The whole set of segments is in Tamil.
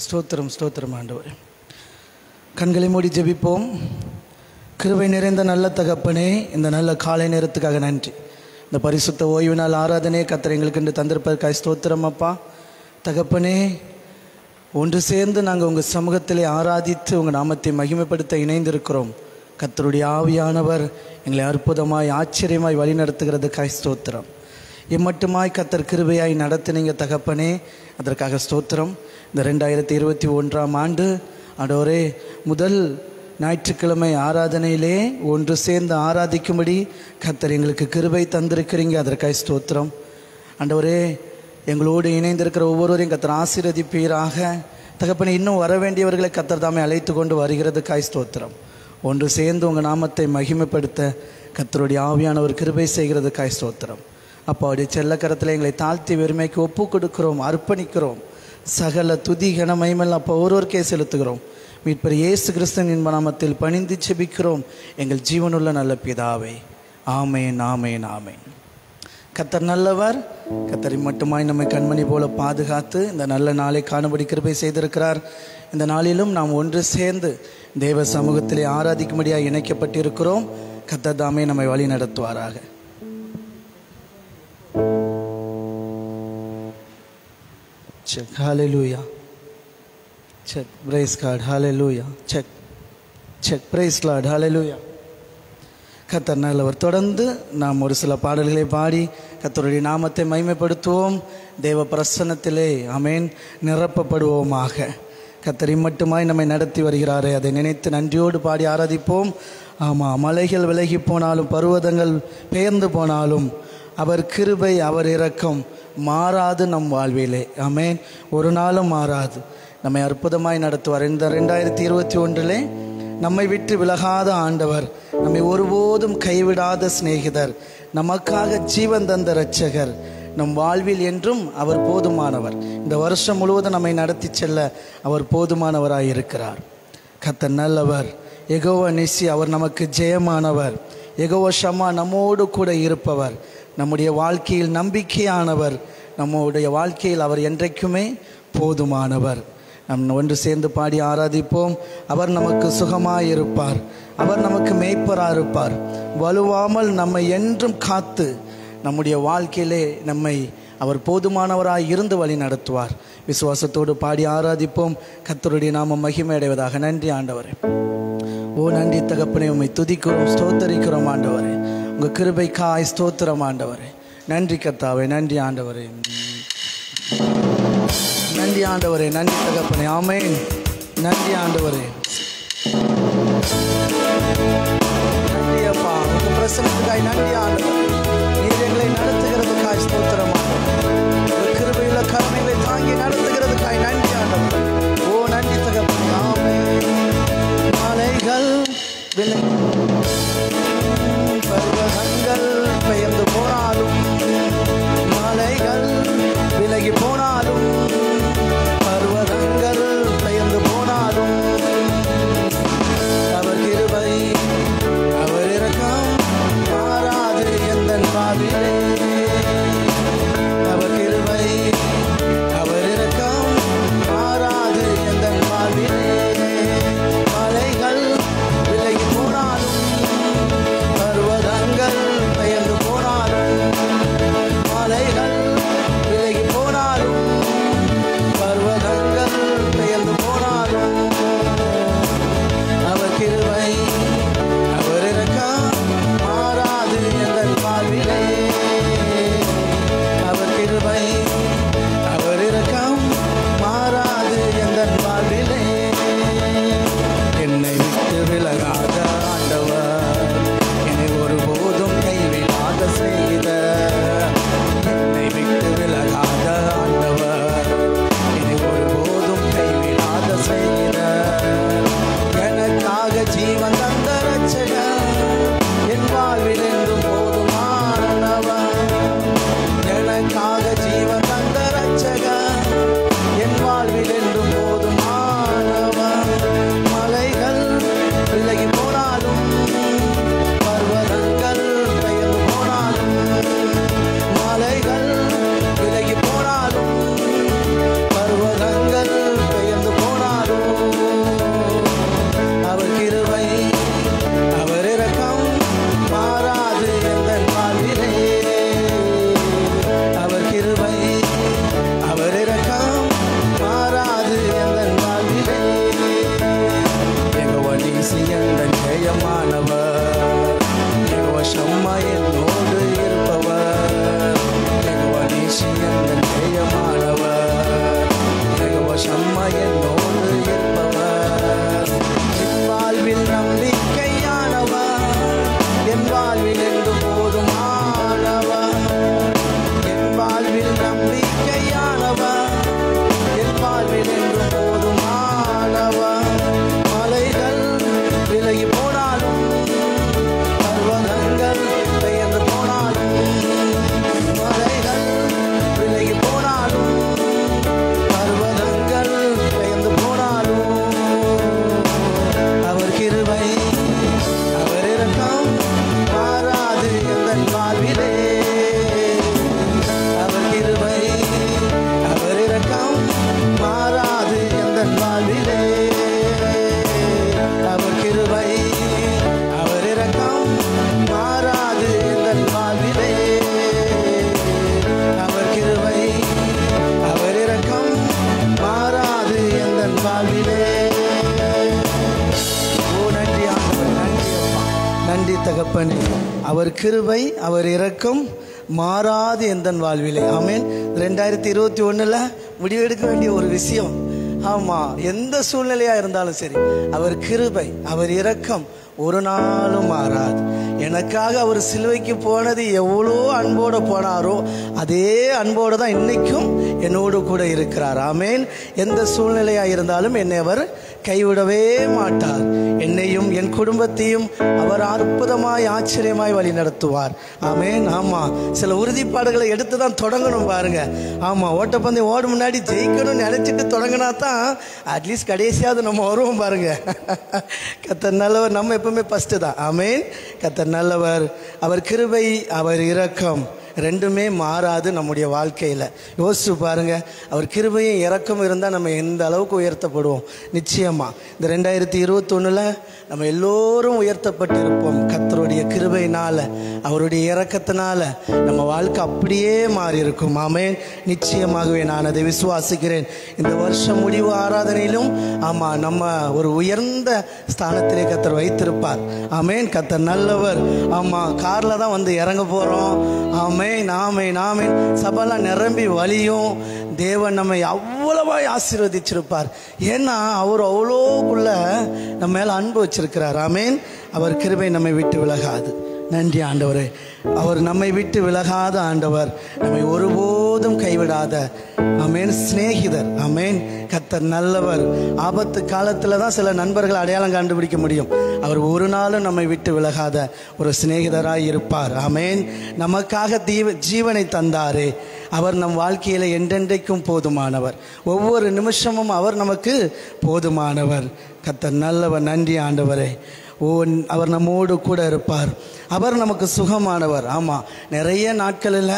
ஸ்தோத்திரம் ஸ்தோத்திரம் ஆண்டவரே. கண்களை மூடி ஜெபிப்போம். கிருபை நிறைந்த நல்ல தகப்பனே, இந்த நல்ல காலை நேரத்துக்காக நன்றி. இந்த பரிசுத்த ஓய்வு நாள் ஆராதனையை கர்த்தர் எங்களுக்கு என்று தந்திருப்பதற்காக ஸ்தோத்திரம் அப்பா. தகப்பனே, ஒன்று சேர்ந்து நாங்கள் உங்கள் சமூகத்திலே ஆராதித்து உங்கள் நாமத்தை மகிமைப்படுத்த இணைந்திருக்கிறோம். கர்த்தருடைய ஆவியானவர் எங்களை அற்புதமாய் ஆச்சரியமாய் வழி நடத்துகிறதுக்காக ஸ்தோத்திரம். இம்மட்டுமாய் கர்த்தர் கிருபையாய் நடத்தினீங்க தகப்பனே, அதற்காக ஸ்தோத்திரம். இந்த 2021ஆம் ஆண்டு ஆண்டவரே, முதல் ஞாயிற்றுக்கிழமை ஆராதனையிலே ஒன்று சேர்ந்து ஆராதிக்கும்படி கர்த்தர் எங்களுக்கு கிருபை தந்திருக்கிறீங்க, அதற்காக ஸ்தோத்திரம். ஆண்டவரே, எங்களோடு இணைந்திருக்கிற ஒவ்வொருவரையும் கர்த்தர் ஆசீர்வதிப்பீராக. தகப்பனே, இன்னும் வர வேண்டியவர்களை கர்த்தர் தாமே அழைத்து கொண்டு வருகிறதுக்காக ஸ்தோத்திரம். ஒன்று சேர்ந்து உங்கள் நாமத்தை மகிமைப்படுத்த கர்த்தருடைய ஆவியானவர் கிருபை செய்கிறதுக்காக ஸ்தோத்திரம். அப்பாவுடைய செல்லக்கரத்தில் எங்களை தாழ்த்தி வெறுமைக்கு ஒப்பு கொடுக்கிறோம், அர்ப்பணிக்கிறோம். சகல துதி கன மகிமையெல்லாம் அப்போ ஒருவருக்கே செலுத்துகிறோம். மீட்பர் இயேசு கிறிஸ்துவின் நாமத்தில் பணிந்து செபிக்கிறோம் எங்கள் ஜீவனுள்ள நல்ல பிதாவே. ஆமேன் ஆமேன் ஆமேன். கர்த்தர் நல்லவர். கர்த்தரை மட்டுமாய் நம்மை கண்மணி போல பாதுகாத்து இந்த நல்ல நாளை காணும்படி கிருபை செய்திருக்கிறார். இந்த நாளிலும் நாம் ஒன்று சேர்ந்து தேவ சமூகத்திலே ஆராதிக்கும்படியாக இணைக்கப்பட்டிருக்கிறோம். கர்த்தர் தாமே நம்மை வழி நடத்துவாராக. Check. Hallelujah. Check. Praise God. Hallelujah. Check. Check. Praise Lord. Hallelujah. கர்த்தர் நல்லவர். தொடர்ந்து நாம் ஒரு சில பாடல்களை பாடி கர்த்தருடைய நாமத்தை மகிமைப்படுத்துவோம். தேவ பிரசன்னத்திலே ஆமென் நிரப்பப்படுவோமாக. கர்த்தர் மட்டுமாய் நம்மை நடத்தி வருகிறாரே, அதை நினைத்து நன்றியோடு பாடி ஆராதிப்போம். ஆமாம், மலைகள் விலகி போனாலும் பர்வதங்கள் பெயர்ந்து போனாலும் அவர் கிருபை அவர் இரக்கம் மாறாது நம் வாழ்விலே. ஆமென். ஒரு நாளும் மாறாது. நம்மை அற்புதமாய் நடத்துவார். இந்த 2021 நம்மை விட்டு விலகாத ஆண்டவர், நம்மை ஒருபோதும் கைவிடாத சிநேகிதர், நமக்காக ஜீவன் தந்த இரட்சகர், நம் வாழ்வில் என்றும் அவர் போதுமானவர். இந்த வருஷம் முழுவதும் நம்மை நடத்தி செல்ல அவர் போதுமானவராய் இருக்கிறார். கர்த்தர் நல்லவர். யெகோவா நிசி, அவர் நமக்கு ஜெயமானவர். யெகோவா ஷமா, நம்மோடு கூட இருப்பவர். நம்முடைய வாழ்க்கையில் நம்பிக்கையானவர். நம்முடைய வாழ்க்கையில் அவர் என்றைக்குமே போதுமானவர். நம் ஒன்று சேர்ந்து பாடி ஆராதிப்போம். அவர் நமக்கு சுகமாய் இருப்பார். அவர் நமக்கு மேய்ப்பராக இருப்பார். வலுவாமல் நம்மை என்றும் காத்து நம்முடைய வாழ்க்கையிலே நம்மை அவர் போதுமானவராய் இருந்து வழி நடத்துவார். விசுவாசத்தோடு பாடி ஆராதிப்போம். கர்த்தருடைய நாமம் மகிமை அடைவதாக. நன்றி ஆண்டவரே. ஓ நன்றி தகப்பனே, உம்மை துதிக்கிறோம், ஸ்தோத்தரிக்கிறோம் ஆண்டவரே. உங்கள் கிருபைக்காய் ஸ்தோத்திரம் ஆண்டவரே. நன்றி கர்த்தாவே, நன்றி ஆண்டவரே, நன்றி ஆண்டவரே, நன்றி தகப்பனே. ஆமென். நன்றி ஆண்டவரே, நன்றி அப்பா. உங்கள் பிரசன்னத்துக்காய் நன்றி ஆண்டவரே. நீர் எங்களை நடத்துகிறதுக்காய் ஸ்தோத்திரம் ஆண்டவரே. உங்கள் கிருபையுள்ள கருணைகளை தாங்கி நடத்துகிறதுக்காய் நன்றி ஆண்டவரே. ஓ நன்றி தகப்பனே. ஆமென். மலைகள் விலகி பர்வதங்கள் பெயர்ந்து போனாலும், மலைகள் விலகி போனாலும், பர்வதங்கள் பெயர்ந்து போனாலும், அவர் கிருபை அவர் இரக்கம் மாறாது எந்தன் வாழ்விலே. அவர் கிருபை அவர் இரக்கம் வருஷம் என்னோடு இருப்பவர், என் வாழ்வில் நம்பிக்கையானவர், என் வாழ்வில் என்று போதுமானவர், என் வாழ்வில் நம்பிக்கையானவர், என் வாழ்வில் என்று போதுமானவர். மலைகள் விலகி போனாலும், பர்வதங்கள் பெயர்ந்து போனாலும், மலைகள் விலகி போனாலும், பர்வதங்கள் பெயர்ந்து போனாலும், அவர் கிருபை அவர் இரக்கம் மாறாது எந்தன் வாழ்விலே, அவர் கிருபை அவர் இரக்கம் மாறாது எந்தன் வாழ்விலே, அவர் கிருபை அவர் இரக்கம் மாறாது எந்தன் வாழ்விலே, அவர் கிருபை அவர் இரக்கம் மாறாது எந்தன் வாழ்விலே. ஓ நன்றி ஆண்டவரே, நன்றி அப்பா, நன்றி தகப்பனே. அவர் கிருபை அவர் இரக்கம் மாறாது எந்தன் வாழ்விலே. ஆமென். 2021 முடிவெடுக்க வேண்டிய ஒரு விஷயம். ஆமா, எந்த சூழ்நிலையா இருந்தாலும் சரி, அவர் கிருபை அவர் இரக்கம் ஒரு நாளும் மாறாது. எனக்காக அவர் சிலுவைக்கு போனது எவ்வளோ அன்போடு போனாரோ அதே அன்போடு தான் இன்னைக்கும் என்னோடு கூட இருக்கிறார். ஆமேன். எந்த சூழ்நிலையாக இருந்தாலும் என்னை அவர் கைவிடவே மாட்டார். என்னையும் என் குடும்பத்தையும் அவர் அற்புதமாய் ஆச்சரியமாய் வழி நடத்துவார். ஆமேன். ஆமாம், சில உறுதிப்பாடுகளை எடுத்து தான் தொடங்கணும் பாருங்க. ஆமாம், ஓட்டப்பந்தயம் ஓடும் முன்னாடி ஜெயிக்கணும்னு நினச்சிட்டு தொடங்கினா தான் அட்லீஸ்ட் கடைசியாவது நம்ம வருவோம் பாருங்க. கர்த்தர் நல்லவர், நம்ம எப்பவுமே ஃபஸ்ட்டு தான். ஆமேன். கர்த்தர் நல்லவர், அவர் கிருபை அவர் இரக்கம் ரெண்டுமே மாறாது நம்முடைய வாழ்க்கையில். யோசிச்சு பாருங்க, அவர் கிருபையும் இரக்கம் இருந்தால் நம்ம எந்த அளவுக்கு உயர்த்தப்படுவோம். நிச்சயமாக இந்த 2021 நம்ம எல்லோரும் உயர்த்தப்பட்டு இருப்போம். கர்த்தருடைய கிருபையினால் அவருடைய இரக்கத்தினால நம்ம வாழ்க்கை அப்படியே மாறி இருக்கும். ஆமேன். நிச்சயமாகவே நான் அதை விசுவாசிக்கிறேன். இந்த வருஷம் முடிவு ஆராதனையிலும் ஆமாம், நம்ம ஒரு உயர்ந்த ஸ்தானத்திலே கர்த்தர் வைத்திருப்பார். ஆமேன். கர்த்தர் நல்லவர். ஆமாம், காரில் தான் வந்து இறங்க போகிறோம். ஆமேன் ஆமேன் ஆமேன். சபைலாம் நிரம்பி வழியும். தேவன் நம்மை அவ்வளவாய் ஆசீர்வதிச்சிருப்பார். ஏன்னா அவர் அவ்வளோக்குள்ள நம்ம மேலே அன்பு வச்சிருக்கிறார். ஆமேன். அவர் கிருபை நம்மை விட்டு விலகாது. நன்றி ஆண்டவரே. அவர் நம்மை விட்டு விலகாத ஆண்டவர், நம்மை ஒருபோதும் கைவிடாத ஆமேன் சிநேகிதர். ஆமேன். கர்த்தர் நல்லவர். ஆபத்து காலத்தில் தான் சில நண்பர்களை அடையாளம் கண்டுபிடிக்க முடியும். அவர் ஒரு நாளும் நம்மை விட்டு விலகாத ஒரு சிநேகிதராய் இருப்பார். ஆமேன். நமக்காக ஜீவனை தந்தாரே, அவர் நம் வாழ்க்கையில் என்றென்றைக்கும் போதுமானவர். ஒவ்வொரு நிமிஷமும் அவர் நமக்கு போதுமானவர். கர்த்தர் நல்லவர். நன்றி ஆண்டவரே. அவர் நம்மோடு கூட இருப்பார். அவர் நமக்கு சுகமானவர். ஆமாம், நிறைய நாட்களில்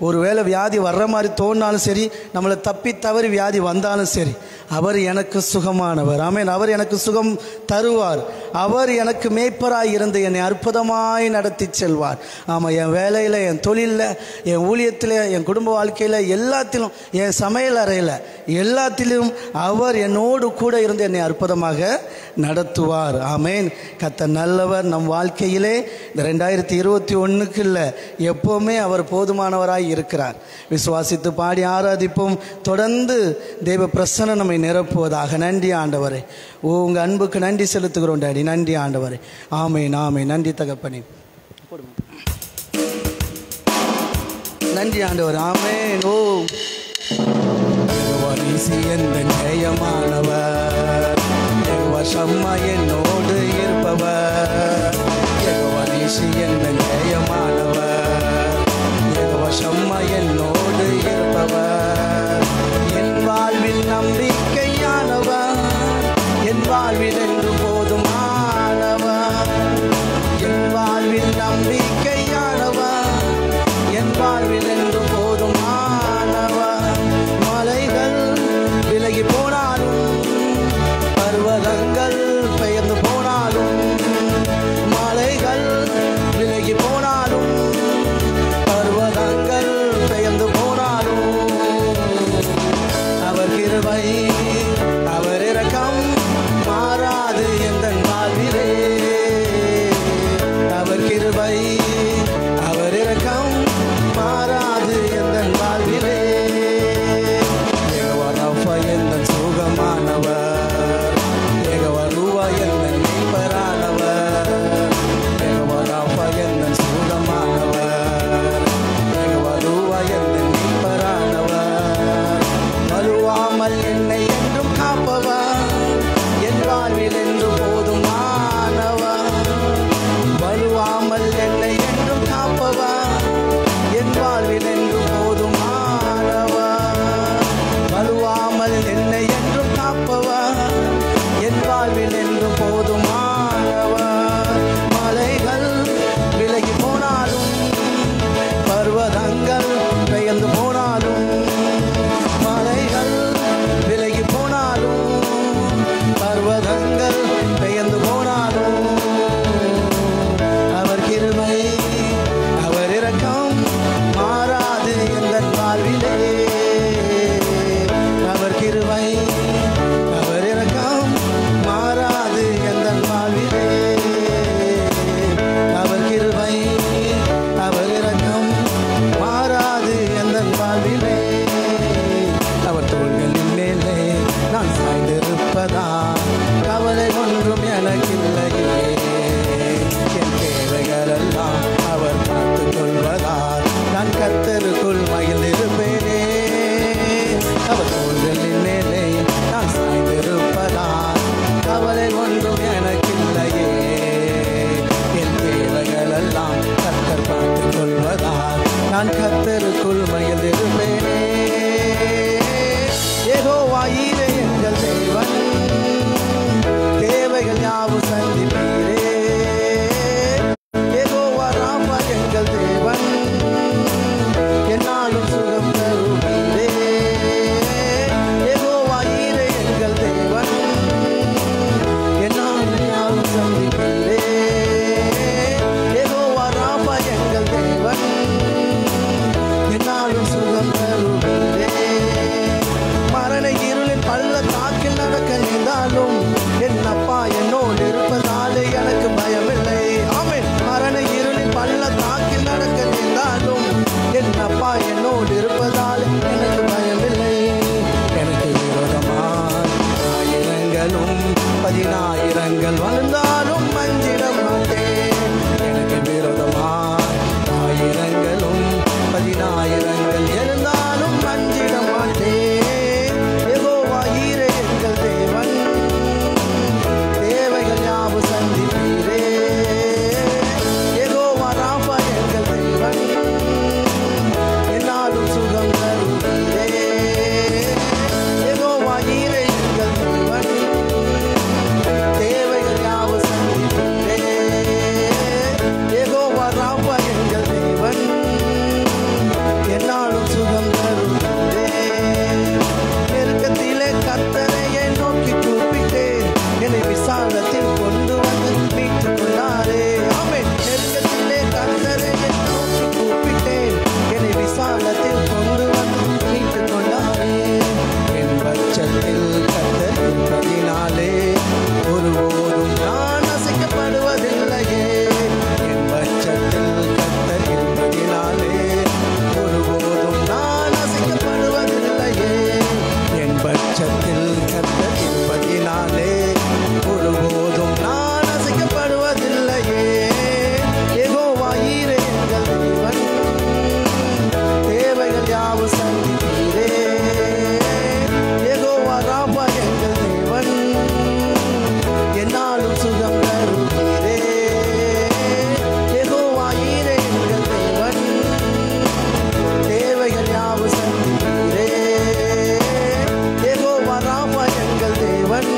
ஒரு வேளை வியாதி வர்ற மாதிரி தோணினாலும் சரி, நம்மளை தப்பி தவறி வியாதி வந்தாலும் சரி, அவர் எனக்கு சுகமானவர். ஆமேன். அவர் எனக்கு சுகம் தருவார். அவர் எனக்கு மேய்ப்பராய் இருந்து என்னை அற்புதமாய் நடத்தி செல்வார். ஆமாம், என் வேலையில், என் தொழிலில், என் ஊழியத்தில், என் குடும்ப வாழ்க்கையில், எல்லாத்திலும், என் சமையல் அறையில், எல்லாத்திலும் அவர் என்னோடு கூட இருந்து என்னை அற்புதமாக நடத்துவார். ஆமேன். கர்த்தர் நல்லவர். நம் வாழ்க்கையிலே இந்த 2021 இல்லை, எப்போவுமே அவர் போதுமானவராய் இருக்கிறார். விசுவாசித்து பாடி ஆராதிப்போம். தொடர்ந்து தேவ பிரசன்னம் நம்மை நிரப்புவதாக. நன்றி ஆண்டவரே. உங்கள் அன்புக்கு நன்றி செலுத்துகிறோம் டாடி. நன்றி ஆண்டவரே. ஆமேன் ஆமேன். நன்றி தகப்பனே. நன்றி ஆண்டவர். ஆமேன். ஓ ஜெயமானவர், சம்மா என்னோடு இருப்பவர், ஜெயமானவர், சம்மா என்னோடு இருப்பவர், என் வாழ்வில் நம்பிக்கையானவர், என் வாழ்வில் என்று போதுமானவர், என் வாழ்வில் நம்பிக்கையானவர், என் வாழ்வில் என்று போதுமானவர். மலைகள் விலகி போனாலும் கொள்வதா கவலை ஒன்றும் எனக்கில்லையே. என் தேவைகளெல்லாம் அவர் பார்த்து கொள்வதால் நான் கர்த்தருக்குள் மகிழ்ந்திருப்பேனே. அவர் தோள்களின் மேலே நான் சாய்ந்திருப்பதால் கவலை ஒன்றும் எனக்கில்லையே. என் தேவைகளெல்லாம் கர்த்தர் பார்த்து கொள்வதால் நான் கர்த்தருக்குள் மகிழ்ந்திருப்பேனே. யெகோவா ஈரே எங்கள் தேவன், தேவைகள் யாவும் சந்திப்பீரே. யெகோவா ராமா எங்கள் தேவன், என்னாலும் சுகம் தருவீரே. யெகோவா ஈரே எங்கள் தேவன், என்னாலும் யாவும் சந்திப்பீரே. யெகோவா ராமா எங்கள் தேவன், என்னாலும் சுகம் தருவீரே. மரண இருளின் பள்ளத்தாக்கில் நடக்க நேர்ந்தாலும் என் அப்பா என்னோடு இருப்பதாலே எனக்கு பயமில்லை. ஆமென். மரண இருளின் பள்ளத்தாக்கில் நடக்க நேர்ந்தாலும் என் அப்பா என்னோடு இருப்பதாலே எனக்கு பயமில்லை. எனக்கு விரோதமாய் ஆயிரங்களும் 10,000 வந்தாலும் அஞ்சிட மாட்டேன். எனக்கு விரோதமாய் ஆயிரங்களும் 10,000 எழுந்தாலும் அஞ்சிட மாட்டேன். யெகோவா ஈரே எங்கள் தேவன், தேவைகள் யாவும் சந்திப்பீரே. யெகோவா ராமா எங்கள் தேவன், என்னாலும் சுகம் தருவீரே. யெகோவா ஈரே எங்கள் தேவன், தேவைகள் யாவும் சந்திப்பீரே. யெகோவா ராமா எங்கள் தேவன், என்னாலும் சுகம் தருவீரே. நெருக்கத்திலே கர்த்தரையை நோக்கி கூப்பிட்டேன், என்னை விசாலத்தில் கொண்டு வந்து மீட்டுக் கொண்டாரே. ஆமென். நெருக்கத்திலே கர்த்தரையை நோக்கி கூப்பிட்டேன், என்னை விசாலத்தில் கொண்டு வந்து மீட்டுக் கொண்டாரே. என் பட்சத்தில் கர்த்தர் இருப்பதினாலே ஒருபோதும் நான் அசைக்கப்படுவதில்லையே. என் பட்சத்தில் கர்த்தர் இருப்பதினாலே ஒருபோதும் நான் அசைக்கப்படுவதில்லையே. என் பட்சத்தில் கர்த்தர் இருப்பதினாலே ஒருபோதும் நான் அசைக்கப்படுவதில்லையே. யெகோவா ஈரே எங்கள் தேவன், தேவைகள் யாவும் சந்திப்பீரே. யெகோவா ராமா எங்கள் தேவன், என்னாலும் சுகம் தருவீரே. யெகோவா ஈரே எங்கள் தேவன், தேவைகள் யாவும் சந்திப்பீரே. யெகோவா ராமா எங்கள் தேவன்,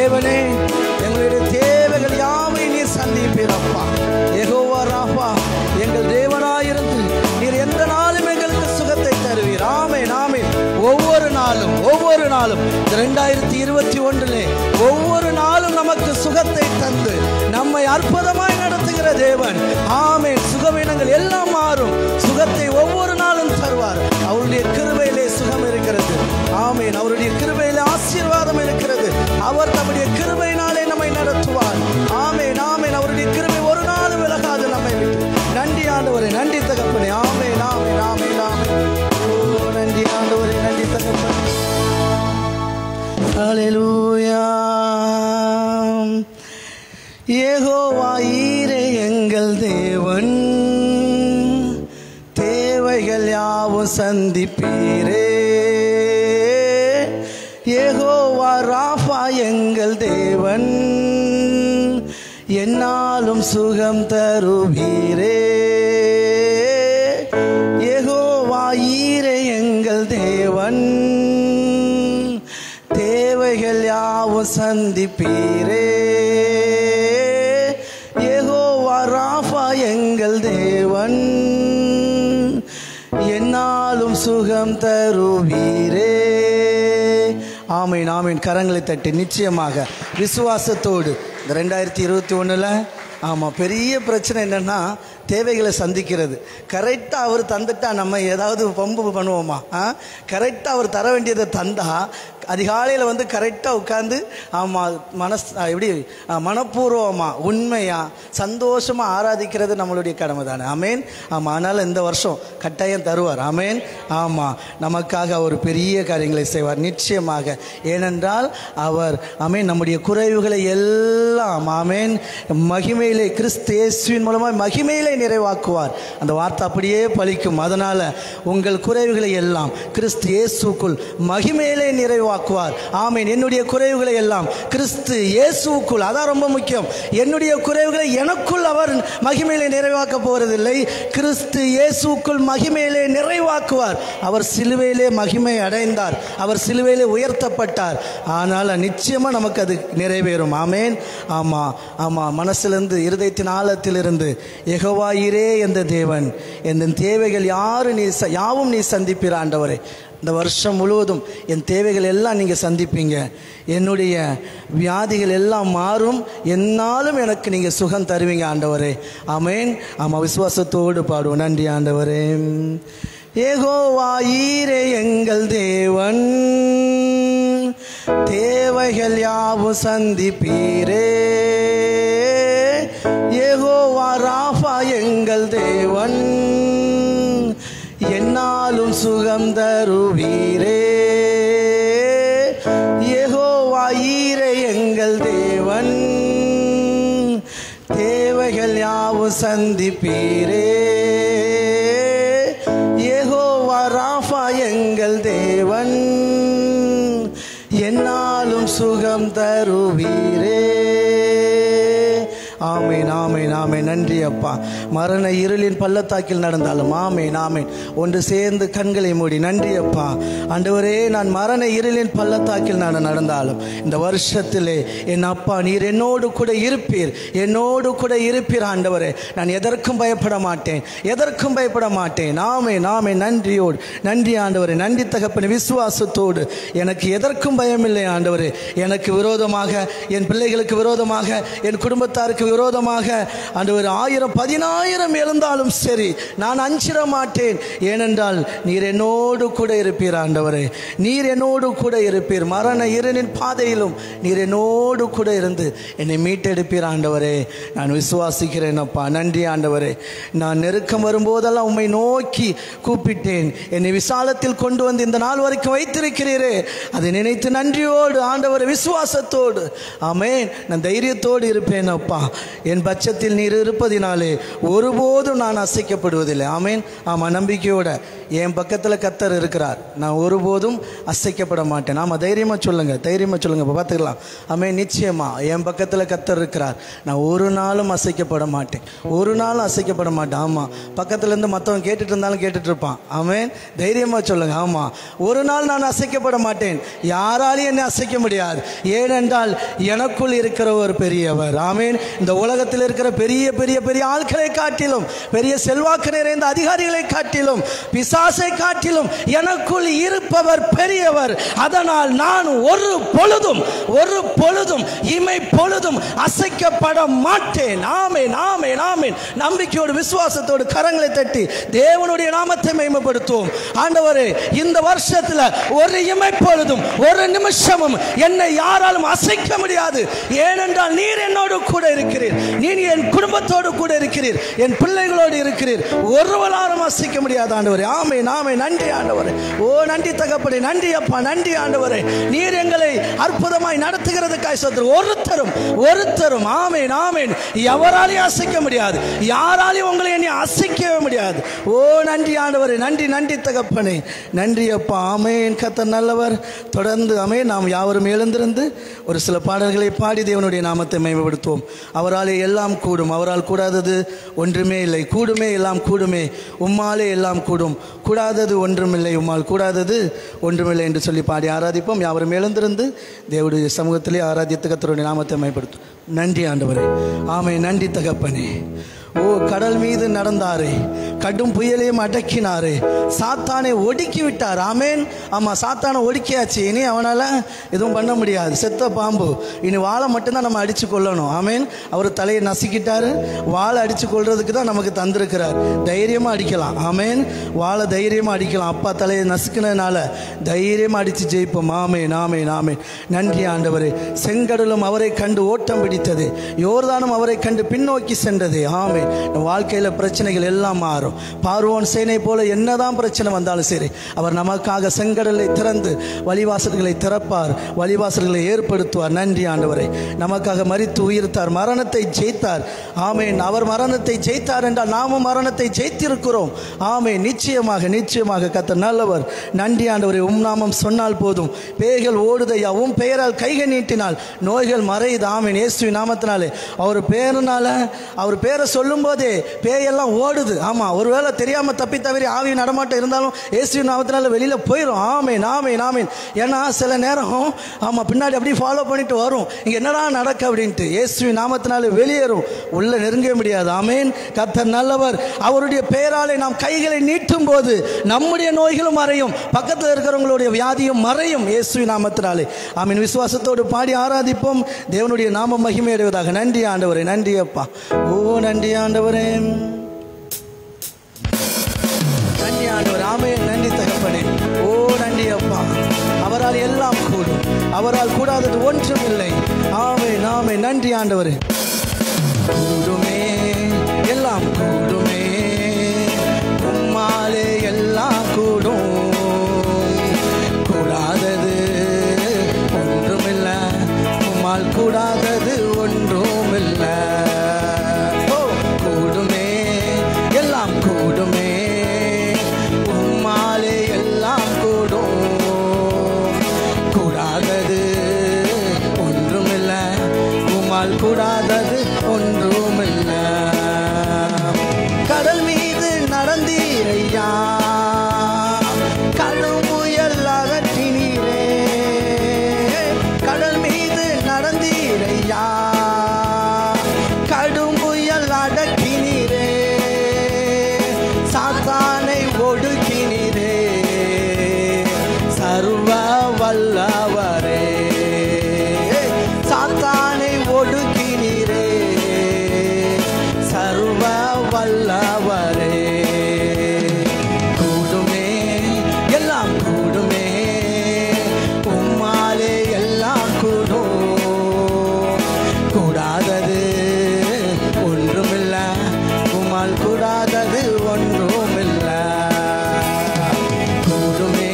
தேவனே, எங்களுடைய தேவைகள் யாவை நீர் சந்திப்பீரப்பா. யெகோவா ராஃபா, எங்கள் தேவனாயிருந்து நீர் எந்த நாளும் எங்களுக்கு சுகத்தை தருவீர். ஆமென், ஆமென். ஒவ்வொரு நாளும் 2021 ஒவ்வொரு நாளும் நமக்கு சுகத்தை தந்து நம்மை அற்புதமாய் நடத்துகிற தேவன். ஆமென். சுகவீனங்கள் எல்லாம் மாறும். சுகத்தை ஒவ்வொரு நாளும் தருவார். அவருடைய கிருபையிலே சுகம் இருக்கிறது. ஆமென். அவருடைய கிருபையிலே ஆசீர்வாதம் இருக்கிறது. அவர் நம்முடைய கிருபையினாலே நம்மை நடத்துவார். ஆமென், ஆமென். அவருடைய கிருபை ஒரு நாளும் விலகாது நம்மை விட்டு. நன்றி ஆண்டவரே, நன்றி தகப்பனே. ஆமென், ஆமென், ஆமென், ஆமென். நன்றி ஆண்டவரே, நன்றி தகப்பனே. ஹல்லேலூயா. யெகோவா ஈரே எங்கள் தேவன், தேவைகள் யாவும் சந்திப்பீரே. யெகோவா ராஃபா எங்கள் தேவன், என்னாலும் சுகம் தருவீரே. யெகோவா ஈரே எங்கள் தேவன், தேவைகள் யாவும் சந்திப்பீரே. யெகோவா ராஃபா எங்கள் தேவன், என்னாலும் சுகம் தருவீரே. ஆமென், ஆமென். கரங்களை தட்டி நிச்சயமாக விசுவாசத்தோடு இந்த 2021 ஆமாம், பெரிய பிரச்சனை என்னென்னா தேவைகளை சந்திக்கிறது. கரெக்டாக அவர் தந்துட்டா நம்ம ஏதாவது பம்பு பண்ணுவோமா? கரெக்டாக அவர் தர வேண்டியதை தந்தா அதிகாலையில் வந்து கரெக்டாக உட்காந்து ஆமாம் எப்படி மனப்பூர்வமாக உண்மையாக சந்தோஷமாக ஆராதிக்கிறது நம்மளுடைய கடமை தானே. ஆமேன். ஆமாம். அதனால் இந்த வருஷம் கட்டாயம் தருவார். ஆமேன். ஆமாம், நமக்காக ஒரு பெரிய காரியங்களை செய்வார் நிச்சயமாக. ஏனென்றால் அவர் ஆமேன் நம்முடைய குறைவுகளை எல்லாம் ஆமேன் மகிமையிலே கிறிஸ்து இயேசுவின் மூலமாக மகிமையிலே நிறைவாக்குவார். அந்த வார்த்தை அப்படியே பலிக்கும். அதனால் உங்கள் குறைவுகளை எல்லாம் கிறிஸ்து இயேசுக்குள் மகிமையிலே நிறைவாக்குவார். ஆமீன். என்னுடைய குறைவுகளை எல்லாம் கிறிஸ்து இயேசுக்குள், அதான் ரொம்ப முக்கியம். என்னுடைய குறைவுகளை எனக்குள் அவர் மகிமையிலே நிறைவாக்க போவதில்லை, கிறிஸ்து இயேசுக்குள் மகிமையிலே நிறைவாக்குவார். அவர் சிலுவையிலே மகிமை அடைந்தார், அவர் சிலுவையிலே உயர்த்தப்பட்டார். ஆனால் நிச்சயமாக நமக்கு அது நிறைவேறும். ஆமேன். ஆமாம், ஆமாம். மனசிலிருந்து இருதயத்தின் ஆழத்திலிருந்து யெகோவா ஈரே என்ற தேவன், என் தேவைகள் யாவும் நீ சந்திப்பீர் ஆண்டவரே. இந்த வருஷம் முழுவதும் என் தேவைகள் எல்லாம் நீங்கள் சந்திப்பீங்க. என்னுடைய வியாதிகள் எல்லாம் மாறும். என்னாலும் எனக்கு நீங்கள் சுகம் தருவீங்க ஆண்டவரே. ஆமேன். ஆமாம், விசுவாசத்தோடு பாடுவோம். நன்றி ஆண்டவரே. யெகோவா ஈரே எங்கள் தேவன், தேவைகள் யாவும் சந்திப்பீரே. யெகோவா ராஃபா எங்கள் தேவன், என்னாலும் சுகம் தருவீரே. யெகோவா ஈரே எங்கள் தேவன், தேவைகள் யாவும் சந்திப்பீரே. யெகோவா ராஃபா எங்கள் தேவன், என்னாலும் சுகம் தருவீரே. ஆமேன், ஆமேன், ஆமேன். நன்றி அப்பா. மரண இருளின் பள்ளத்தாக்கில் நடந்தாலும் ஆமேன், ஆமேன். ஒன்று சேர்ந்து கண்களை மூடி நன்றி அப்பா. ஆண்டவரே, நான் மரண இருளின் பள்ளத்தாக்கில் நான் நடந்தாலும் இந்த வருஷத்திலே என் அப்பா நீர் என்னோடு கூட இருப்பீர், என்னோடு கூட இருப்பீர் ஆண்டவரே. நான் எதற்கும் பயப்பட மாட்டேன், எதற்கும் பயப்பட மாட்டேன். ஆமேன், ஆமேன். நன்றியோடு நன்றி ஆண்டவரே. நன்றி தகப்பனே. விசுவாசத்தோடு எனக்கு எதற்கும் பயமில்லை ஆண்டவரே. எனக்கு விரோதமாக, என் பிள்ளைகளுக்கு விரோதமாக, என் குடும்பத்தாருக்கு விரோதமாக ஆண்டவர் 1000-10,000 எழுந்தாலும் சரி நான் அஞ்சிட மாட்டேன். ஏனென்றால் நீர் என்னோடு கூட இருப்பீர் ஆண்டவரே. நீர் என்னோடு கூட இருப்பீர். மரண இருளின் பாதையிலும் நீர் என்னோடு கூட இருந்து என்னை மீட்டெடுப்பீர் ஆண்டவரே. நான் விசுவாசிக்கிறேன் அப்பா. நன்றி ஆண்டவரே. நான் நெருக்கம் வரும்போதெல்லாம் உம்மை நோக்கி கூப்பிட்டேன். என்னை விசாலத்தில் கொண்டு வந்து இந்த நாள் வரைக்கும் வைத்திருக்கிறீரே, அதை நினைத்து நன்றியோடு ஆண்டவரே, விசுவாசத்தோடு ஆமேன் நான் தைரியத்தோடு இருப்பேன் அப்பா. என் பட்சத்தில் என்னில் நீர் இருப்பதினாலே ஒருபோதும் நான் அசைக்கப்படுவதில்லை. ஆமேன். ஆமாம், நம்பிக்கையோட என் பக்கத்தில் கர்த்தர் இருக்கிறார், நான் ஒருபோதும் அசைக்கப்பட மாட்டேன். ஆமாம், தைரியமாக சொல்லுங்கள், தைரியமாக சொல்லுங்கள். இப்போ பார்த்துக்கலாம். ஆமேன். நிச்சயமாக என் பக்கத்தில் கர்த்தர் இருக்கிறார், நான் ஒரு நாளும் அசைக்கப்பட மாட்டேன், ஒரு நாளும் அசைக்கப்பட மாட்டேன். ஆமாம், பக்கத்துலேருந்து மற்றவன் கேட்டுட்டு இருந்தாலும் கேட்டுட்டு இருப்பான். ஆமேன். தைரியமாக சொல்லுங்கள். ஆமாம், ஒரு நாள் நான் அசைக்கப்பட மாட்டேன், யாராலையும் என்னை அசைக்க முடியாது. ஏனென்றால் எனக்குள் இருக்கிறவர் பெரியவர். ஆமேன். இந்த உலகத்தில் இருக்கிற பெரிய பெரிய பெரிய ஆட்களை காட்டிலும், பெரிய செல்வாக்கு நிறைந்த அதிகாரிகளை காட்டிலும், பிசாசை காட்டிலும் எனக்குள் இருப்பவர் பெரியவர். அதனால் நான் ஒரு பொழுதும் இமை பொழுதும் அசைக்கப்பட மாட்டேன். ஆமேன், ஆமேன், ஆமேன். நம்பிக்கையோடு விசுவாசத்தோடு கரங்களை தட்டி தேவனுடைய நாமத்தை மகிமைப்படுத்துவோம். ஆண்டவரே, இந்த வருஷத்துல ஒரு இமை பொழுதும் ஒரு நிமிஷமும் என்னை யாராலும் அசைக்க முடியாது. ஏனென்றால் நீர் என்னோடு கூட இருக்கிறீர், நீர் என் குடும்பத்தோடு கூட இருக்கிறீர், என் பிள்ளைகளோடு இருக்கிறீர். ஒருவராலும் அசைக்க முடியாது ஆண்டவரே. ஆமென், ஆமென். நன்றி ஆண்டவரே. ஓ நன்றி தகப்பனே, நன்றி அப்பா, நன்றி ஆண்டவரே. நீர் எங்களை அற்புதமாய் நடத்துகிறதுக்காய் ஸ்தோத்திரம். ஒருத்தரும் ஆமென், ஆமென், எவராலையும் அசைக்க முடியாது, யாராலையும் உங்களை என்னை அசைக்கவே முடியாது. ஓ நன்றி ஆண்டவரே, நன்றி, நன்றி தகப்பனே, நன்றி அப்பா. ஆமென். கர்த்தர் நல்லவர். தொடர்ந்து ஆமென். நாம் யாவரும் எழுந்திருந்து ஒரு சில பாடல்களை பாடி தேவனுடைய நாமத்தை மகிமைப்படுத்துவோம். அவராலே எல்லாம் கூடும், அவரால் கூடாதது ஒன்றுமே இல்லை. கூடுமே எல்லாம் கூடுமே, உம்மாலே எல்லாம் கூடும், கூடாதது ஒன்றுமில்லை, உம்மால் கூடாதது ஒன்றுமில்லை என்று சொல்லி பாடி ஆராதிப்போம். யாவரும் எழுந்திருந்து தேவனுடைய சமூகத்திலே ஆராதித்து கர்த்தருடைய நாமத்தை மகிமைப்படுத்தும். நன்றி ஆண்டவரே. ஆமென். நன்றி தகப்பனே. ஓ கடல் மீது நடந்தாரே, கடும் புயலையும் அடக்கினாரே, சாத்தானை ஒடுக்கி விட்டார். ஆமேன். ஆமாம், சாத்தானை ஒடுக்கியாச்சு, இனி அவனால் எதுவும் பண்ண முடியாது. செத்த பாம்பு, இனி வாழை மட்டும்தான் நம்ம அடித்து கொள்ளணும். ஆமேன். அவர் தலையை நசுக்கிட்டாரு, வாழை அடித்து கொள்றதுக்கு தான் நமக்கு தந்திருக்கிறார். தைரியமாக அடிக்கலாம். ஆமேன். வாழை தைரியமாக அடிக்கலாம். அப்பா தலையை நசுக்கினதுனால தைரியமாக அடித்து ஜெயிப்போம். ஆமேன், ஆமேன், ஆமேன். நன்றி ஆண்டவரே. செங்கடலும் அவரை கண்டு ஓட்டம் பிடித்தது, யோர்தானும் அவரை கண்டு பின்னோக்கி சென்றது. ஆமேன். வாழ்க்கையில் பிரச்சனைகள் எல்லாம் மாறும். பார்வோன் சேனை போல என்னதான் பிரச்சனை வந்தாலும் சரி, அவர் நமக்காக செங்கடலை திறந்து வழிவாசல்களை திறப்பார், வழிவாசல்களை ஏற்படுத்துவார். நன்றி ஆண்டவரை. நமக்காக மரித்து உயிர்த்தார், மரணத்தை ஜெயித்தார். ஆமேன். அவர் மரணத்தை ஜெயித்தார் என்றால் நாமும் மரணத்தை ஜெயித்திருக்கிறோம். ஆமேன். நிச்சயமாக, நிச்சயமாக கர்த்தர் நல்லவர். நன்றி ஆண்டவரை. நாமம் சொன்னால் போதும், பேய்கள் ஓடுதையா, பெயரால் கைகள் நீட்டினால் நோய்கள் மறையுது. ஆமேன். இயேசுவின் நாமத்தினாலே, அவர் பேருனால, அவர் பேரை சொல்லும் போதே பேயெல்லாம் ஓடுது. ஆமா, ஒருவேளை தெரியாம தப்பி தவறி ஆவி நடமாட்டம் இருந்தாலும் இயேசுவின் நாமத்தினால வெளியில போயிடும். ஆமேன், ஆமேன், ஆமேன். ஏன்னா சில நேரம் ஆமா பின்னாடி அப்படியே ஃபாலோ பண்ணிட்டு வரும், இங்க என்னடா நடக்க அப்படின்ட்டு. இயேசுவின் நாமத்தினால வெளியேறும், உள்ள நெருங்க முடியாது. ஆமேன். கர்த்தர் நல்லவர். அவருடைய பெயராலே நாம் கைகளை நீட்டும் போது நம்முடைய நோய்களும் மறையும், பக்கத்தில் இருக்கிறவங்களுடைய வியாதியும் மறையும் இயேசுவின் நாமத்தினாலே. ஆமீன். விசுவாசத்தோடு பாடி ஆராதிப்போம். தேவனுடைய நாமம் மகிமையடைவதாக. நன்றி ஆண்டவரே. நன்றி அப்பா. ஓ நன்றி ஆண்டவரே, நன்றி ஆண்டவரே. ஆமென். நன்றி தகப்பனே. ஓ நன்றி அப்பா. அவரால் எல்லாம் கூடும், அவரால் கூடாதது ஒன்றும் இல்லை. ஆமென், ஆமென். நன்றி ஆண்டவரே. கூடுமே எல்லாம் கூடுமே, உம்மாலே எல்லாம் கூடும், கூடாதது ஒன்றுமில்லை, உம்மால் கூடாதது ஒன்றுமில்லை. கூடுமே எல்லாம் கூடுமே, உம்மாலே எல்லாம் கூடும், கூடாதது ஒன்றுமில்லை, உம்மால் கூடாதது ஒன்றுமில்லை. கடல் மீது நடந்தீரையா, கடும் புயல் அகற்றினீரே, கடல் மீது நடந்தீரையா, கடும் புயல் அடக்கினீரே, சாத்தானை ஒடுக்கினீரே, சர்வ வல்லவரே, சாத்தானை ஒடுக்கினீரே, சர்வ வல்லவரே. கூடுமே எல்லாம் கூடுமே, உம்மாலே எல்லாம் கூடும், கூடாதது ஒன்றுமில்லை, உம்மால் கூடாதது ஒன்றுமில்லை. கூடுமே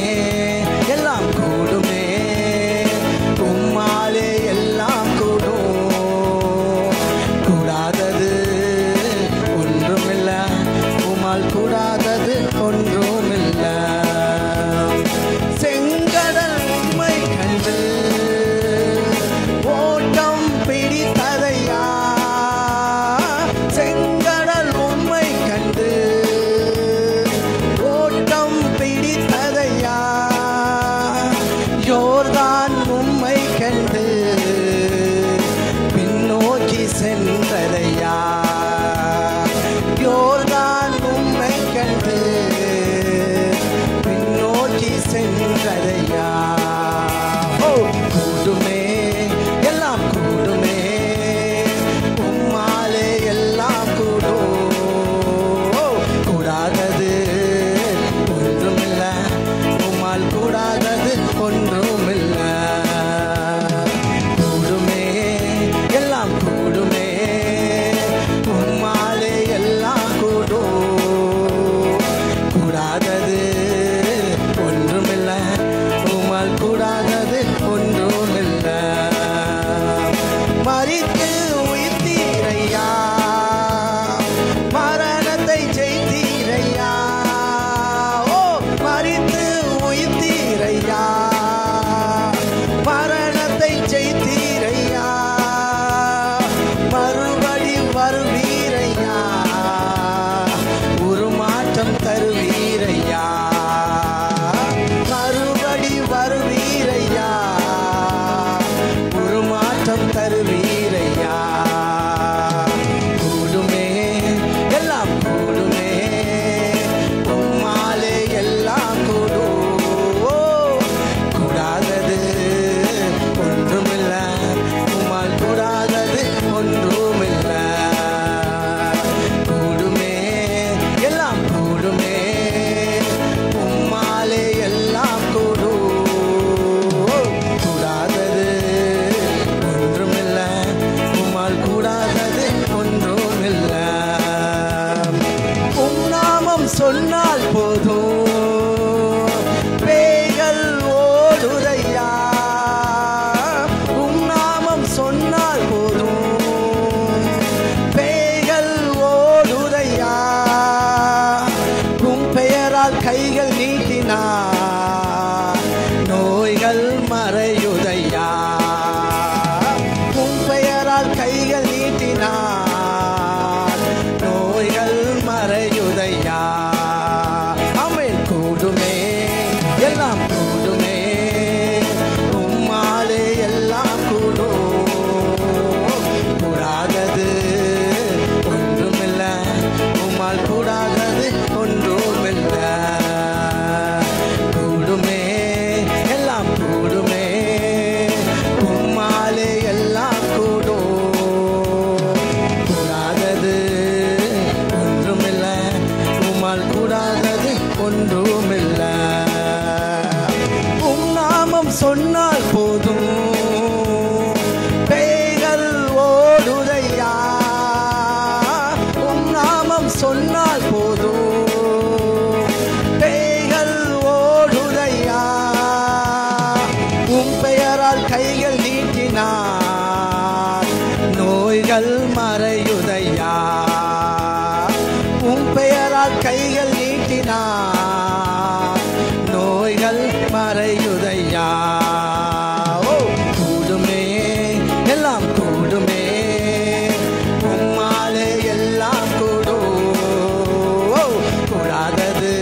எல்லாம் கூடுமே, உம்மாலே எல்லாம் கூடும், கூடாதது சொன்னால் போதும் பேய்கள் ஓடுதையா. உம் நாமம் சொன்னால் போதும் பேய்கள் ஓடுதையா. உம் பெயரால் கைகள் நீட்டினார் நோய்கள் மறையுதையா. உம் பெயரால் கைகள் நீட்டினார் நோய்கள் மறையுதையா. ஆமென். கூடுமே எல்லாம் கூடுமே உம்மாலே எல்லாம் கூடும். கூடாதது ஒன்றுமில்லை உம்மால் கூடாதது ஒன்றுமில்லை. கூடுமே எல்லாம் கூடுமே உம்மாலே எல்லாம் கூடும். கூடாதது ஒன்றுமில்லை உம்மால் கூடாதது ஒன்றுமில்லை. உம் நாமம் சொன்னால் போதும் பேய்கள் ஓடுதையா. உம் நாமம் சொன்னால் போதும் பேய்கள் ஓடுதையா. உம் பெயரால் கைகள் நீட்டினார் நோய்கள் மறையுதையா. உம் பெயரால் கைகள் நீட்டினார் நோய்கள் மறையுதையா. ஓ கூடுமே எல்லாம் கூடுமே உம்மாலே எல்லாம் கூடும். ஓ கூடாதது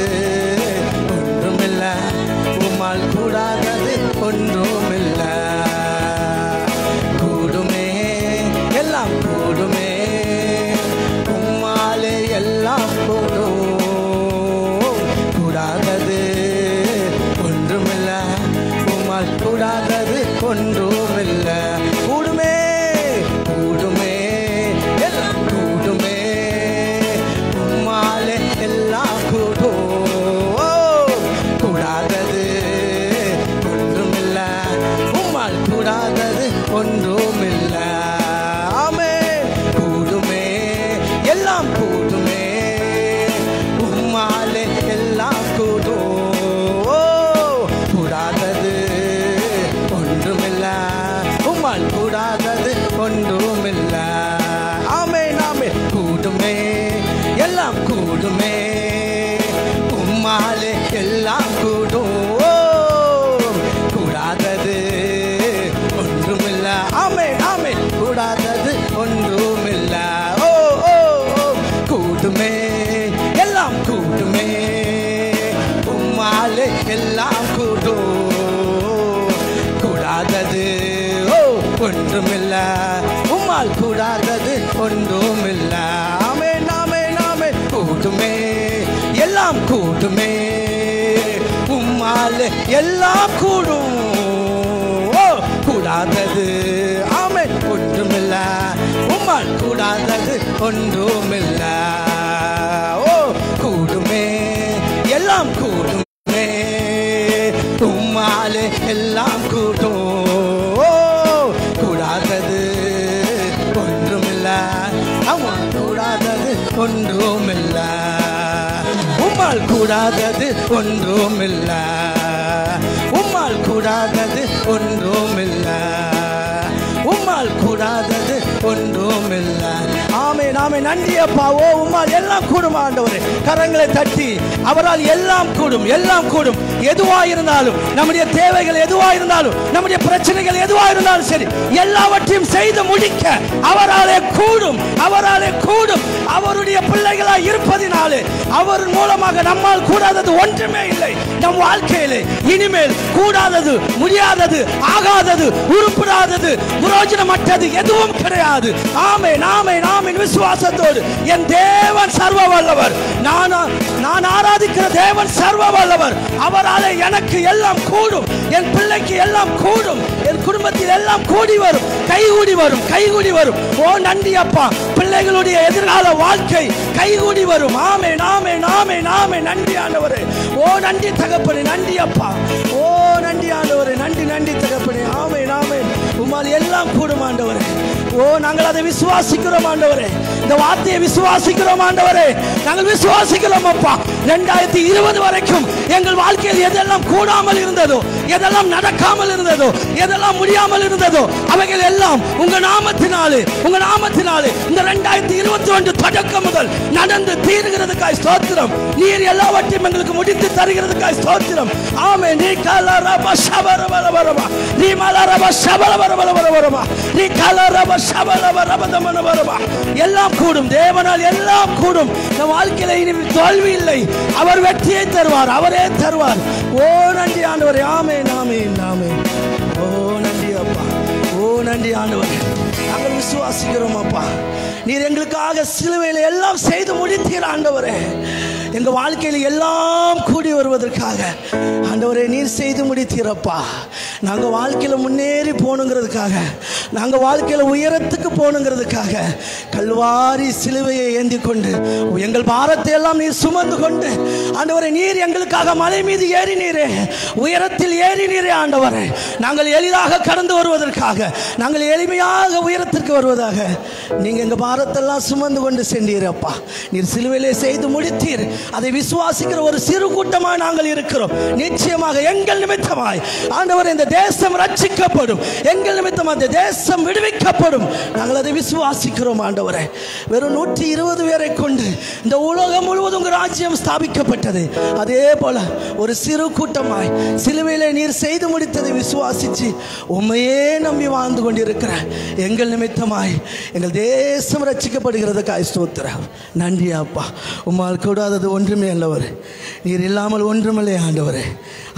ஒன்றுமில்லை உம்மால் கூடாதது ஒன்றுமில்லை. கூடுமே எல்லாம் கூடுமே உம்மாலே எல்லாம் கூடும். கூடாதது ஒன்றுமில்லை உம்மால் கூடாதது ஒன்றுமில்லை. கூடுமே கூடுமே எல்லாம் கூடுமே உம்மாலே எல்லாம் கூடும். கூடாதது ஒன்றுமில்லை உம்மால் கூடாதது ஒன்றுமில்லை. ஆமென். கூடுமே எல்லாம் கூடுமே உம்மாலே எல்லாம் கூடும். கூடாதது ஒன்றுமில்லை உம்மால் கூடாதது ஒன்றுமில்லை. ஆமென் ஆமென். கூடுமே எல்லாம் கூடுமே உம்மாலே எல்லாம் கூடும். கூடாதது ஒன்றுமில்லை. ஆமென் ஆமென். கூடாதது ஒன்றுமில்லை. ஓ ஓ ஓ கூடுமே எல்லாம் கூடுமே உம்மாலே எல்லாம் கூடும். கூடாதது ஓ ஒன்றுமில்லை உம்மால் கூடாதது ஒன்றுமில்லை. ஆமென் ஆமென் ஆமென். கூடுமே எல்லாம் கூடுமே உம்மாலே எல்லாம் கூடும். ஓ கூடாதது ஆமென் ஒன்றுமில்லை உம்மால் கூடாதது ஒன்றுமில்லை. ஓ கூடுமே எல்லாம் கூடுமே உம்மாலே எல்லாம் கூடும். கூடாதது ஒன்றுமில்லை உம்மால் கூடாதது ஒன்றுமில்லை. உம்மால் கூடாதது ஒன்றுமில்லை உம்மால் கூடாதது ஒன்றுமில்லை உம்மால் கூடாதது ஒன்றுமில்லை. ஆமென் ஆமென். நன்றி அப்பா. ஓ உம்மால் எல்லாம் கூடும் ஆண்டவரே. கரங்களை தட்டி அவரால் எல்லாம் கூடும் எல்லாம் கூடும். எதுவாயிருந்தாலும் நம்முடைய தேவைகள் எதுவாயிருந்தாலும் நம்முடைய பிரச்சனைகள் எதுவாயிருந்தாலும் சரி எல்லாவற்றையும் செய்து முடிக்க அவராலே கூடும் அவராலே கூடும். அவருடைய பிள்ளைகளாய் இருப்பதினாலே அவர் மூலமாக நம்மால் கூடாதது ஒன்றுமே இல்லை. நம் வாழ்க்கையிலே இனிமேல் கூடாதது முடியாதது ஆகாதது உருப்படாதது பிரயோஜனமற்றது எதுவும் கிடையாது. ஆமென் ஆமென் ஆமென். விசுவாசத்தோடு என் தேவன் சர்வ வல்லவர். நான் ஆராதிக்கிற தேவன் சர்வ வல்லவர். அவராலே எனக்கு எல்லாம் கூடும். என் பிள்ளைக்கு எல்லாம் கூடும். என் குடும்பத்தில் எல்லாம் கூடி வரும் கைகூடி வரும் கைகூடி வரும். ஓ நன்றி அப்பா. பிள்ளைகளுடைய எதிர்கால வாழ்க்கை கைகூடி வரும். ஆமென் ஆமென் ஆமென் ஆமென். நன்றி ஆண்டவரே. ஓ நன்றி தகப்பனே. நன்றி அப்பா. ஓ நன்றி ஆண்டவரே. நன்றி நன்றி தகப்பனே. ஆமென் ஆமென். உம்மால் எல்லாம் கூடும் ஆண்டவரே. ஓ நாங்கள் அதை விசுவாசிக்கிறோம் ஆண்டவரே. இந்த வார்த்தையை விசுவாசிக்கிறோம் ஆண்டவரே. நாங்கள் விசுவாசிக்கிறோம் அப்பா. 2020 வரைக்கும் எங்கள் வாழ்க்கையில் எதெல்லாம் கூடாமல் இருந்ததோ, எதெல்லாம் நடக்காமல் இருந்ததோ, எதெல்லாம் முடியாமல் இருந்ததோ, அவைகள் எல்லாம் உங்க நாமத்தினாலே இந்த 2021 தொடக்கம் முதல் நடந்து தீருகிறதுக்காய் ஸ்தோத்திரம். நீர் எல்லாவற்றையும் எங்களுக்கு முடித்து தருகிறதுக்காய் ஸ்தோத்திரம். ஆமென். நீ கலரப ஷபரபரபரபா, நீ மலரப ஷபரபரபரபரபா, நீ கலரப ஷபரபரபரபரபா. எல்லாம் கூடும், தேவனால் எல்லாம் கூடும். இந்த வாழ்க்கையில இனி தோல்வி இல்லை. அவர் வெற்றியை தருவார், அவரே தருவார். ஓ நன்றி ஆண்டவரே. ஆமென் ஆமென் ஆமென். ஓ நன்றி அப்பா, ஓ நன்றி ஆண்டவரே. நாங்கள் விசுவாசிக்கிறோம் அப்பா. நீர் எங்களுக்காக சிலுவையில் எல்லாம் செய்து முடித்தீர் ஆண்டவரே. எங்க வாழ்க்கையில் எல்லாம் கூடி வருவதற்காக ஆண்டவரே நீர் செய்து முடித்தீரப்பா. நாங்க வாழ்க்கையில முன்னேறி போகணுங்கிறதுக்காக, நாங்க வாழ்க்கையில உயரத்துக்கு போகணுங்கிறதுக்காக கல்வாரி சிலுவையை ஏந்தி கொண்டு எங்கள் பாரத்தை எல்லாம் நீர் சுமந்து கொண்டு ஆண்டவரே நீர் எங்களுக்காக மலை மீது ஏறினீரே, உயரத்தில் ஏறினீரே ஆண்டவரே. நாங்கள் எளிதாக கடந்து வருவதற்காக, நாங்கள் எளிமையாக உயரத்திற்கு வருவதாக நீங்க எங்க பாரத்தெல்லாம் சுமந்து கொண்டு சென்றீரப்பா. நீர் சிலுவையிலே செய்து முடித்தீர். அதை விசுவாசிக்கிற ஒரு சிறு கூட்டமாக நாங்கள் இருக்கிறோம். நிச்சயமாக எங்கள் நிமித்தமாய் ஆண்டவர் இந்த தேசம் ரட்சிக்கப்படும், எங்கள் நிமித்தமாக இந்த தேசம் விடுவிக்கப்படும். நாங்கள் அதை விசுவாசிக்கிறோம் ஆண்டவரே. வெறும் 120 பேரை கொண்டு இந்த உலகம் முழுவதும் ராஜ்யம் ஸ்தாபிக்கப்பட்டது. அதே போல ஒரு சிறு கூட்டமாய் சிலுவையிலே நீர் செய்து முடித்ததை விசுவாசிச்சு உண்மையே நம்பி வாழ்ந்து கொண்டிருக்கிற எங்கள் நிமித்தமாய் எங்கள் தேசம் ரட்சிக்கப்படுகிறதுக்காய் ஸ்தோத்திரம். நன்றி அப்பா. உம்மால் கூடாதது ஒன்றுமே அல்லவர். நீர் இல்லாமல் ஒன்றுமில்லை ஆண்டவரே.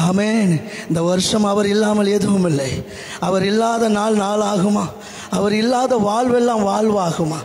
ஆமென். இந்த வருஷம் அவர் இல்லாமல் எதுவும் இல்லை. அவர் இல்லாத நாள் நாளாகுமா? அவர் இல்லாத வாழ்வெல்லாம் வாழ்வாகுமா?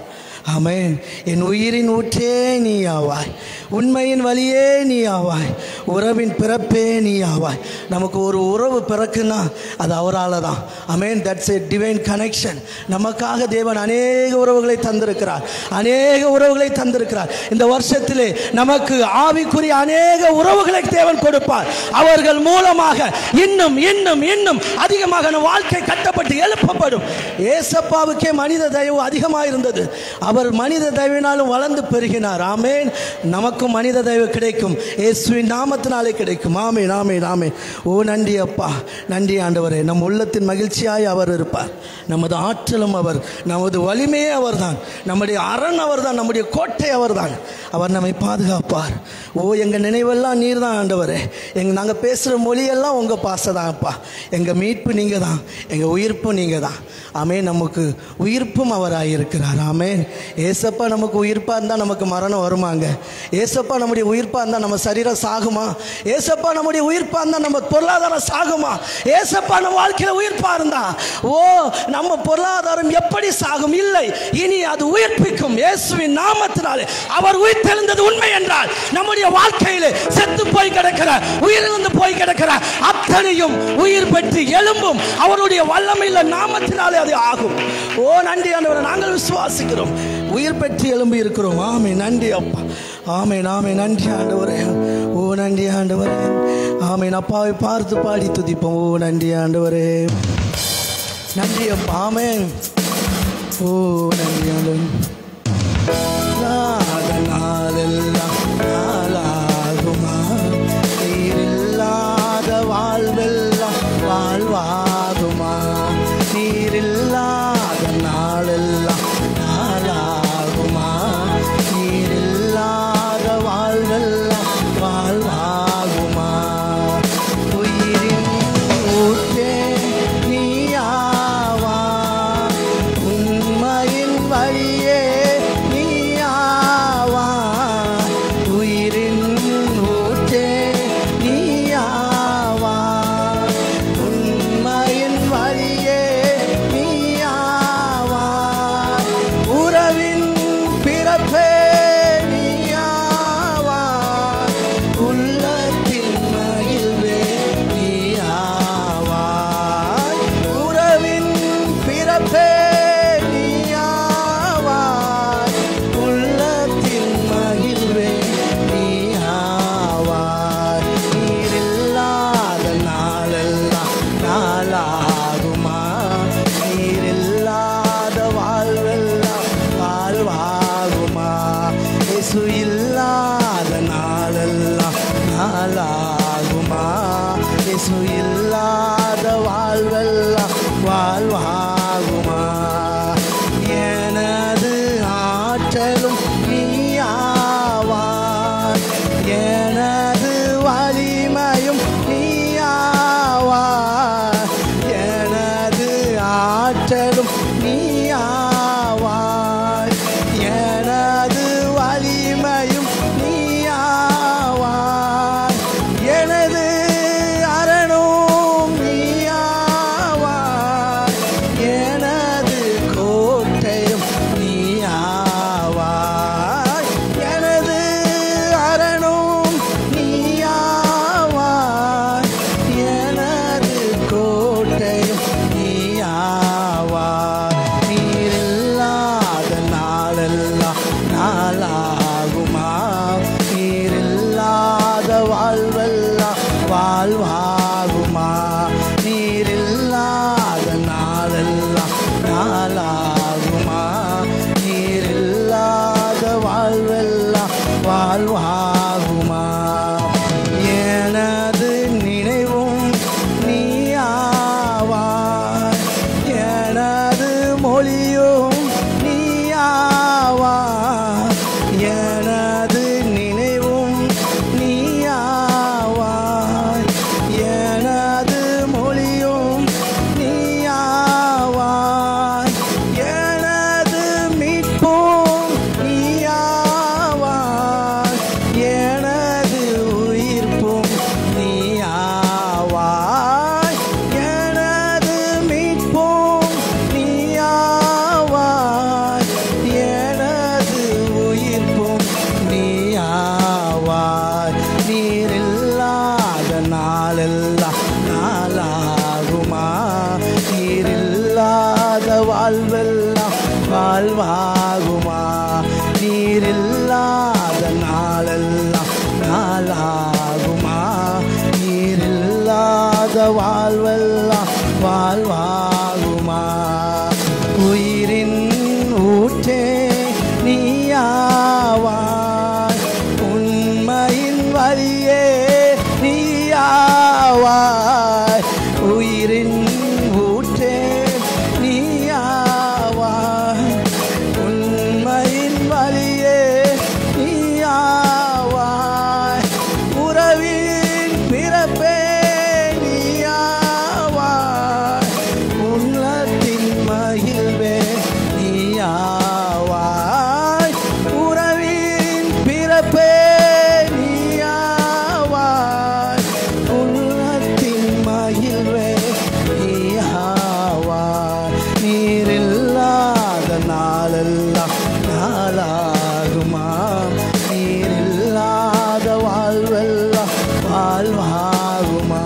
ஆமென். என் உயிரின் ஊற்றே நீ ஆவாய், உண்மையின் வழியே நீ ஆவாய், உறவின் பிறப்பே நீ ஆவாய். நமக்கு ஒரு உறவு பிறக்குன்னா அது அவரால் தான். Amen. That's a divine connection. நமக்காக தேவன் அநேக உறவுகளை தந்திருக்கிறார், அநேக உறவுகளை தந்திருக்கிறார். இந்த வருஷத்திலே நமக்கு ஆவிக்குரிய அநேக உறவுகளை தேவன் கொடுப்பார். அவர்கள் மூலமாக இன்னும் இன்னும் இன்னும் அதிகமாக வாழ்க்கை கட்டப்பட்டு எழுப்பப்படும். ஏசப்பாவுக்கே மனித தயவு அதிகமாக இருந்தது. அவர் மனித தயவினாலும் வளர்ந்து பெருகினார். ஆமென். நமக்கும் மனித தயவு கிடைக்கும், இயேசுவின் நாமத்தினாலே கிடைக்கும். ஆமென் ஆமென் ஆமென். ஓ நன்றி அப்பா, நன்றி ஆண்டவரே. நம் உள்ளத்தின் மகிழ்ச்சியாய் அவர் இருப்பார். நமது ஆற்றலும் அவர், நமது வலிமையே அவர்தான், நம்முடைய அரண் அவர்தான், நம்முடைய கோட்டை அவர்தான். அவர் நம்மை பாதுகாப்பார். ஓ எங்கள் நினைவெல்லாம் நீர் தான் ஆண்டவரே. நாங்கள் பேசுகிற மொழியெல்லாம் உங்கள் பாசதான் அப்பா. எங்கள் மீட்பு நீங்கள் தான், எங்கள் உயிர்ப்பு நீங்கள் தான். ஆமென். நமக்கு உயிர்ப்பும் அவராயிருக்கிறார். ஆமென். ஏசப்பா நமக்கு உயிர்ப்பாக இருந்தால் நமக்கு மரணம் வருமாங்க? ஏசப்பா நம்முடைய உயிர்ப்பாக இருந்தால் நம்ம சரீரம் சாகுமா? ஏசப்பா நம்முடைய உயிர்ப்பாக இருந்தால் நம்ம பொருளாதாரம் சாகுமா? ஏசப்பா நம்ம வாழ்க்கையில் உயிர்ப்பாக இருந்தா ஓ நம்ம பொருளாதாரம் எப்படி சாகும்? இல்லை, இனி அது உயிர்ப்பிக்கும். இயேசுவின் நாமத்தினாலே அவர் உயிர் தெழுந்தது உண்மை என்றால் நம்முடைய வாழ்க்கையிலே செத்து போய் கிடக்கிற, உயிரிழந்து போய் கிடக்கிற அத்தனையும் உயிர் பெற்று எழும்பும். அவருடைய வல்லமையுள்ள நாமத்தினாலே அது ஆகும். ஓ நன்றி ஆண்டவரே. நாங்கள் விசுவாசிக்கிறோம், உயிர் பெற்று எழும்பி இருக்கிறோம். ஆமென். நன்றி அப்பா. ஆமென் ஆமென். நன்றி ஆண்டவரே. ஓ நன்றி ஆண்டவரே. ஆமென். அப்பாவை பார்த்து பாடி துதிப்போம். ஓ நன்றி ஆண்டவரே. நன்றி அப்பா. ஆமென். ஓ நன்றி ஆண்டவரே. நாளெல்லாம் நாளாகுமா? நீரில்லாத வாழ்வெல்லாம் வாழ்வாகுமா? நீரில்லாத நாளெல்லாம் நாளாகுமா? நீரில்லாத வாழ்வெல்லாம் வாழ்வாகுமா? உயிரின் ஊற்றே நீயாவா, உண்மையின் வழியே நீயாவா, இயேசு இல்லாத நாளெல்லாம் நாளாகுமா? இயேசு இல்லாத வாழ்வெல்லாம் வாழ்வாகுமா? எனது ஆற்றலும் நீயாவாய், எனது வலிமையும் நீயாவாய், எனது ஆற்றலும் நீயாவாய், எனது வலிமையும் நீயாவாய், எனது அரணும் நீயாவாய், எனது கோட்டையும் நீயாவாய், எனது அரணும் நீயாவாய், எனது கோட்டையும் நீயாவாய். நீரில்லாத நாளெல்லாம் நாளாகுமா? நீரில்லாத வாழ்வெல்லாம் வாழ்வாகுமா? நீரில்லாத நாளெல்லாம் நாளாகுமா? நீரில்லாத வாழ்வெல்லாம் வாழ்வாகுமா? எனது நினைவும் நீயாவாய், எனது மொழியும் நீயாவாய், எனது நினைவும் நீயாவாய், எனது மொழியும் நீயாவாய், எனது மீட்பும் நீயாவாய், எனது உயிர்ப்பும் நீயாவாய், எனது மீட்பும் நீயாவாய், எனது உயிர்ப்பும் நீயாவாய். நீரில்லாத நாளெல்லாம் நாளாகுமா? நீரில்லாத வாழ்வெல்லாம் வாழ்வாகுமா? நீரில்லாத நாளெல்லாம் நாளாகுமா? நீரில்லாத வாழ்வெல்லாம் வாழ்வாகுமா? உயிரின் ஊற்றே நீயாவாய், உண்மையின் வழியே நீயாவாய், உயிரின் ஊற்றே நீயாவாய், உண்மையின் வழியே நீயாவாய், உறவின் பிறப்பே நீயாவாய், உள்ளத்தின் மகிழ்வே நீயாவாய், உறவின் பிறப்பே நீயாவாய், உள்ளத்தின் மகிழ்வே நீயாவாய். நீரில்லாத நாளெல்லாம் நாளாகுமா? நீரில்லாத வாழ்வெல்லாம் வாழ்வாகுமா?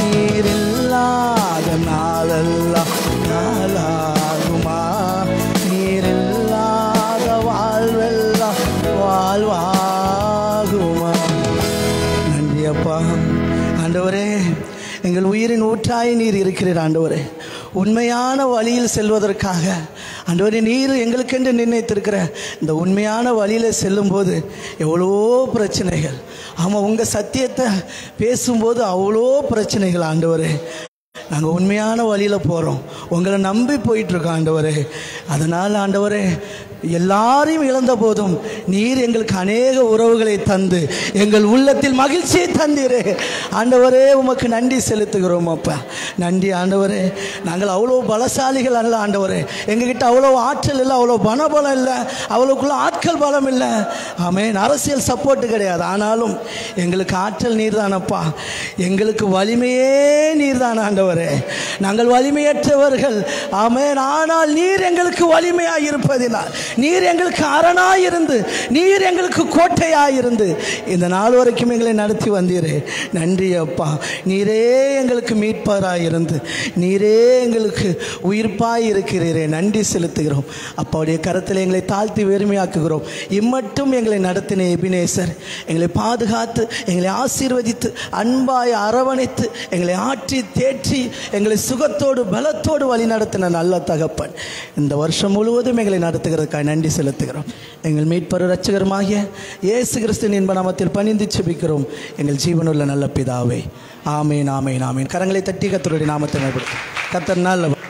நீரில்லாத நாளெல்லாம் நாளாகுமா? நீரில்லாத வாழ்வெல்லாம் வாழ்வாகுமா? நன்றி அப்பா. ஆண்டவரே, எங்கள் உயிரின் ஊற்றாய் நீர் இருக்கிறீர். ஆண்டவரே, உண்மையான வழியில் செல்வதற்காக ஆண்டவரே நீர் எங்களுக்கென்று நிர்ணயித்திருக்கிற இந்த உண்மையான வழியில் செல்லும்போது எவ்வளோ பிரச்சனைகள். ஆமாம், உங்கள் சத்தியத்தை பேசும்போது அவ்வளோ பிரச்சனைகள். ஆண்டவரே, நாங்கள் உண்மையான வழியில் போகிறோம், உங்களை நம்பி போயிட்டுருக்கோம் ஆண்டவரே. அதனால் ஆண்டவரே, எல்லாரையும் இழந்த போதும் நீர் எங்களுக்கு அநேக உறவுகளை தந்து எங்கள் உள்ளத்தில் மகிழ்ச்சியை தந்தீரே. ஆண்டவரே, உமக்கு நன்றி செலுத்துகிறோம் அப்பா. நன்றி ஆண்டவரே. நாங்கள் அவ்வளோ பலசாலிகள் அல்ல ஆண்டவரே. எங்ககிட்ட அவ்வளோ ஆற்றல் இல்லை, அவ்வளோ பணபலம் இல்லை, அவ்வளோக்குள்ள ஆட்கள் பலம் இல்லை. ஆமென். அரசியல் சப்போர்ட்டு கிடையாது. ஆனாலும் எங்களுக்கு ஆற்றல் நீர் தானப்பா. எங்களுக்கு வலிமையே நீர் தான் ஆண்டவரே. நாங்கள் வலிமையற்றவர்கள். ஆமென். ஆனால் நீர் எங்களுக்கு வலிமையாக இருப்பதினால், நீர் எங்களுக்கு அரணாயிருந்து, நீர் எங்களுக்கு கோட்டையாயிருந்து இந்த நாள் வரைக்கும் எங்களை நடத்தி வந்தீரே. நன்றி அப்பா. நீரே எங்களுக்கு மீட்பராயிருந்து, நீரே எங்களுக்கு உயிர்ப்பாய் இருக்கிறீரே. நன்றி செலுத்துகிறோம். அப்பாவுடைய கரத்தில் எங்களை தாழ்த்தி வெறுமையாக்குகிறோம். இம்மட்டும் எங்களை நடத்தின எபினேசர், எங்களை பாதுகாத்து, எங்களை ஆசீர்வதித்து, அன்பாய் அரவணைத்து, எங்களை ஆற்றி தேற்றி, எங்களை சுகத்தோடு பலத்தோடு வழி நடத்தின நல்ல தகப்பன், இந்த வருஷம் முழுவதும் எங்களை நடத்துகிறதுக்காக கிருபைக்காய் நன்றி செலுத்துகிறோம். எங்கள் மீட்பர் இரட்சகருமாகிய இயேசு கிறிஸ்துவின் இன்ப நாமத்தில் பணிந்து செபிக்கிறோம் எங்கள் ஜீவனுள்ள நல்ல பிதாவே. ஆமேன், ஆமேன், ஆமேன். கரங்களை தட்டி கர்த்தருடைய நாமத்தை மேம்படுத்தும். கர்த்தர் நல்லவர்.